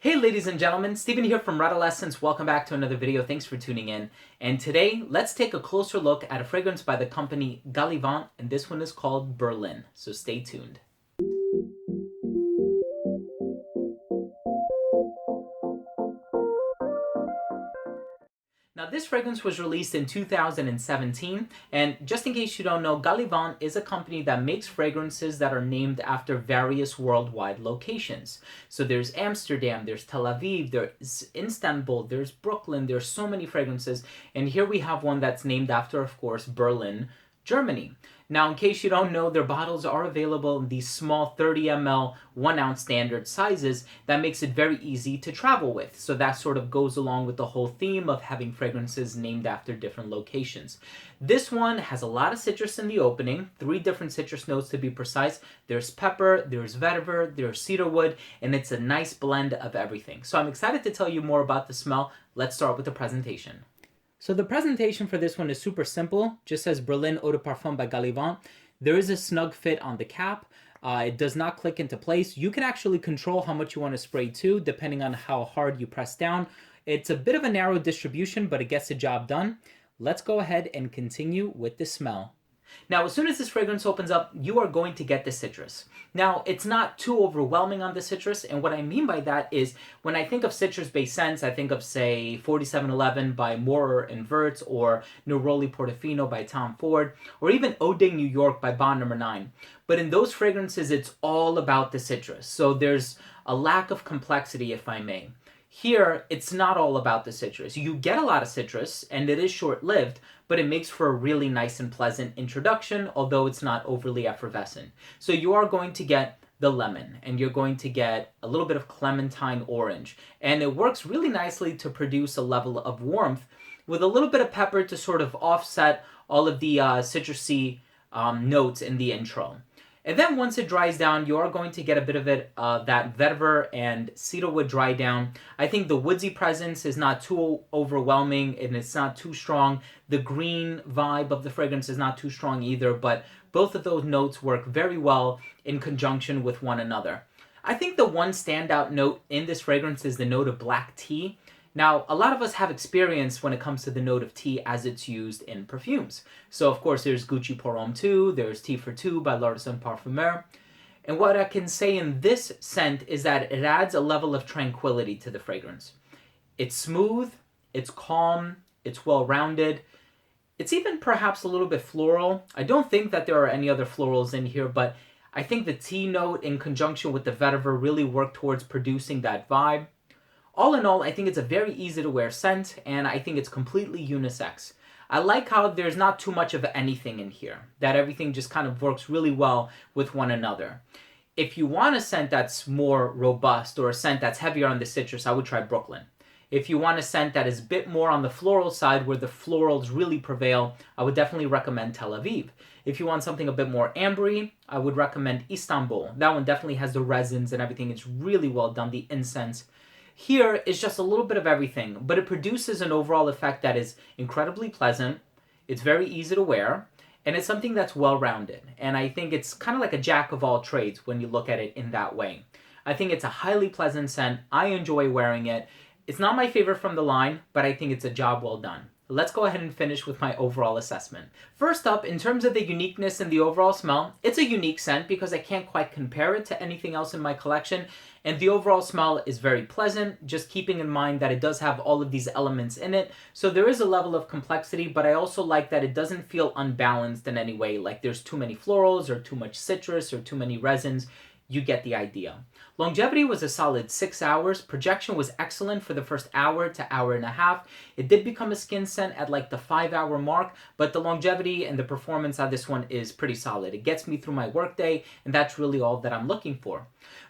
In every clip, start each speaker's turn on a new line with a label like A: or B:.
A: Hey ladies and gentlemen, Steven here from Radolescence. Welcome back to another video. Thanks for tuning in. And today, let's take a closer look at a fragrance by the company Gallivant, and this one is called Berlin. So stay tuned. Now this fragrance was released in 2017, and just in case you don't know, Gallivant is a company that makes fragrances that are named after various worldwide locations. So there's Amsterdam, there's Tel Aviv, there's Istanbul, there's Brooklyn, there's so many fragrances, and here we have one that's named after, of course, Berlin, Germany. Now, in case you don't know, their bottles are available in these small 30 ml, 1 ounce standard sizes that makes it very easy to travel with. So that sort of goes along with the whole theme of having fragrances named after different locations. This one has a lot of citrus in the opening, 3 different citrus notes to be precise. There's pepper, there's vetiver, there's cedarwood, and it's a nice blend of everything. So I'm excited to tell you more about the smell. Let's start with the presentation. So the presentation for this one is super simple. Just says Berlin Eau de Parfum by Gallivant. There is a snug fit on the cap. It does not click into place. You can actually control how much you want to spray to, depending on how hard you press down. It's a bit of a narrow distribution, but it gets the job done. Let's go ahead and continue with the smell. Now, as soon as this fragrance opens up, you are going to get the citrus. Now, it's not too overwhelming on the citrus, and what I mean by that is when I think of citrus-based scents, I think of, say, 4711 by Moorer and Verts, or Neroli Portofino by Tom Ford, or even Eau de New York by Bond No. 9. But in those fragrances, it's all about the citrus, so there's a lack of complexity, if I may. Here, it's not all about the citrus. You get a lot of citrus, and it is short-lived, but it makes for a really nice and pleasant introduction, although it's not overly effervescent. So you are going to get the lemon, and you're going to get a little bit of clementine orange. And it works really nicely to produce a level of warmth with a little bit of pepper to sort of offset all of the citrusy notes in the intro. And then once it dries down, you are going to get a bit of it, that vetiver and cedarwood dry down. I think the woodsy presence is not too overwhelming and it's not too strong. The green vibe of the fragrance is not too strong either, but both of those notes work very well in conjunction with one another. I think the one standout note in this fragrance is the note of black tea. Now, a lot of us have experience when it comes to the note of tea as it's used in perfumes. So, of course, there's Gucci Pour Homme 2, there's Tea for Two by L'Artisan Parfumeur. And what I can say in this scent is that it adds a level of tranquility to the fragrance. It's smooth, it's calm, it's well-rounded. It's even perhaps a little bit floral. I don't think that there are any other florals in here, but I think the tea note in conjunction with the vetiver really work towards producing that vibe. All in all, I think it's a very easy to wear scent, and I think it's completely unisex. I like how there's not too much of anything in here, that everything just kind of works really well with one another. If you want a scent that's more robust or a scent that's heavier on the citrus, I would try Brooklyn. If you want a scent that is a bit more on the floral side where the florals really prevail, I would definitely recommend Tel Aviv. If you want something a bit more ambery, I would recommend Istanbul. That one definitely has the resins and everything. It's really well done, the incense. Here is just a little bit of everything, but it produces an overall effect that is incredibly pleasant, it's very easy to wear, and it's something that's well-rounded. And I think it's kind of like a jack of all trades when you look at it in that way. I think it's a highly pleasant scent. I enjoy wearing it. It's not my favorite from the line, but I think it's a job well done. Let's go ahead and finish with my overall assessment. First up, in terms of the uniqueness and the overall smell, it's a unique scent because I can't quite compare it to anything else in my collection, and the overall smell is very pleasant, just keeping in mind that it does have all of these elements in it, so there is a level of complexity, but I also like that it doesn't feel unbalanced in any way, like there's too many florals or too much citrus or too many resins. You get the idea. Longevity was a solid 6 hours. Projection was excellent for the first hour to hour and a half. It did become a skin scent at like the 5-hour mark, but the longevity and the performance on this one is pretty solid. It gets me through my workday, and that's really all that I'm looking for.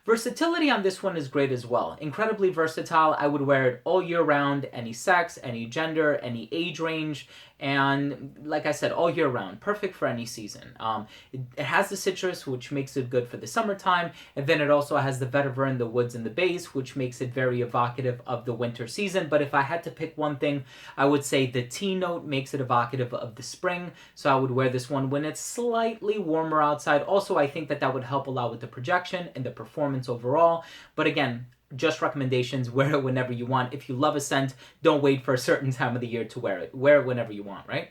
A: Versatility on this one is great as well. Incredibly versatile. I would wear it all year round, any sex, any gender, any age range, and like I said, all year round. Perfect for any season. It has the citrus, which makes it good for the summertime, and then it also has the vetiver and the woods and the base, which makes it very evocative of the winter season. But if I had to pick one thing, I would say the tea note makes it evocative of the spring, so I would wear this one when it's slightly warmer outside. Also, I think that that would help a lot with the projection and the performance overall. But again, just recommendations. Wear it whenever you want. If you love a scent, don't wait for a certain time of the year to wear it. Wear it whenever you want, right?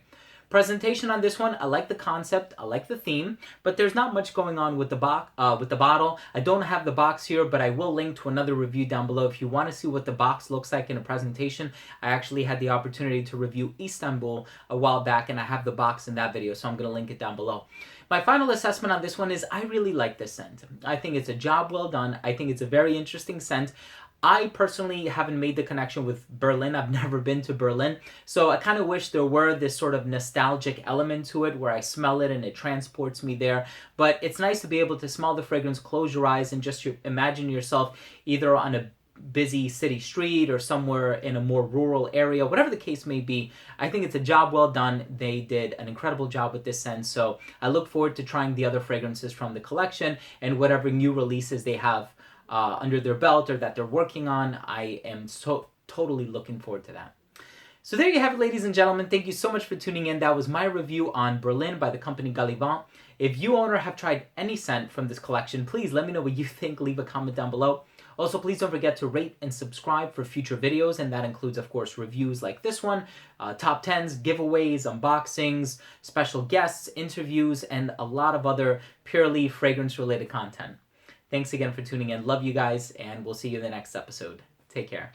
A: Presentation on this one, I like the concept, I like the theme, but there's not much going on with the bottle. I don't have the box here, but I will link to another review down below if you want to see what the box looks like in a presentation. I actually had the opportunity to review Istanbul a while back, and I have the box in that video, so I'm going to link it down below. My final assessment on this one is I really like this scent. I think it's a job well done. I think it's a very interesting scent. I personally haven't made the connection with Berlin. I've never been to Berlin. So I kind of wish there were this sort of nostalgic element to it where I smell it and it transports me there. But it's nice to be able to smell the fragrance, close your eyes, and just imagine yourself either on a busy city street or somewhere in a more rural area, whatever the case may be. I think it's a job well done. They did an incredible job with this scent. So I look forward to trying the other fragrances from the collection and whatever new releases they have under their belt or that they're working on. I am so totally looking forward to that. So there you have it, ladies and gentlemen. Thank you so much for tuning in. That was my review on Berlin by the company Gallivant. If you own or have tried any scent from this collection, please let me know what you think. Leave a comment down below. Also, please don't forget to rate and subscribe for future videos, and that includes, of course, reviews like this one, top 10s, giveaways, unboxings, special guests, interviews, and a lot of other purely fragrance-related content. Thanks again for tuning in. Love you guys, and we'll see you in the next episode. Take care.